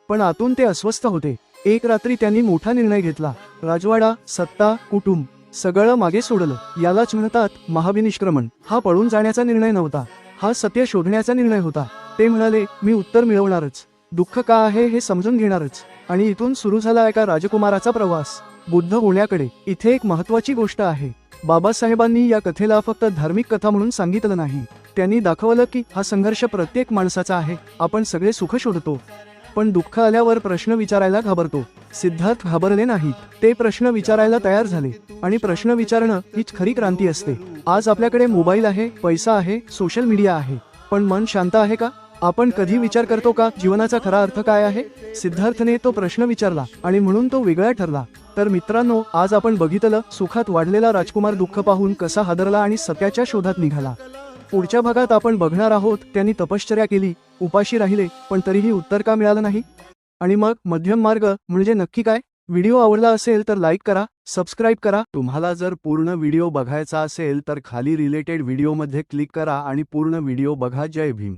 पण आतून ते अस्वस्थ होते. एक रात्री त्यांनी मोठा निर्णय घेतला. राजवाडा, सत्ता, कुटुंब सगळं मागे सोडलं. यालाच म्हणतात महाविनिष्क्रमण. हा पळून जाण्याचा निर्णय नव्हता, हा सत्य शोधण्याचा निर्णय होता. ते म्हणाले, मी उत्तर मिळवणारच, दुःख का आहे हे समजून घेणारच. आणि इथून सुरू झाला एका राजकुमाराचा प्रवास बुद्ध होण्याकडे. इथे एक महत्वाची गोष्ट आहे. बाबासाहेबांनी या कथेला फक्त धार्मिक कथा म्हणून सांगितलं नाही. त्यांनी दाखवलं की हा संघर्ष प्रत्येक माणसाचा आहे. आपण सगळे सुख शोधतो, पण दुःख आल्यावर प्रश्न विचारायला घाबरतो. सिद्धार्थ घाबरले नाहीत, ते प्रश्न विचारायला तयार झाले. आणि प्रश्न विचारणं हीच खरी क्रांती असते. आज आपल्याकडे मोबाईल आहे, पैसा आहे, सोशल मीडिया आहे, पण मन शांत आहे का? आपण कधी विचार करतो का जीवनाचा खरा अर्थ काय आहे? सिद्धार्थने तो प्रश्न विचारला आणि म्हणून तो वेगळा ठरला. तर मित्रांनो, आज आपण बघितलं सुखात वाढलेला राजकुमार दुःख पाहून कसा हादरला आणि सत्याच्या शोधात निघाला. पुढच्या भागात आपण बघणार आहोत त्यांनी तपश्चर्या केली, उपाशी राहिले, पण तरीही उत्तर का मिळालं नाही? आणि मग मध्यम मार्ग म्हणजे नक्की काय? व्हिडिओ आवडला असेल तर लाईक करा, सबस्क्राईब करा. तुम्हाला जर पूर्ण व्हिडिओ बघायचा असेल तर खाली रिलेटेड व्हिडिओमध्ये क्लिक करा आणि पूर्ण व्हिडिओ बघा. जय भीम.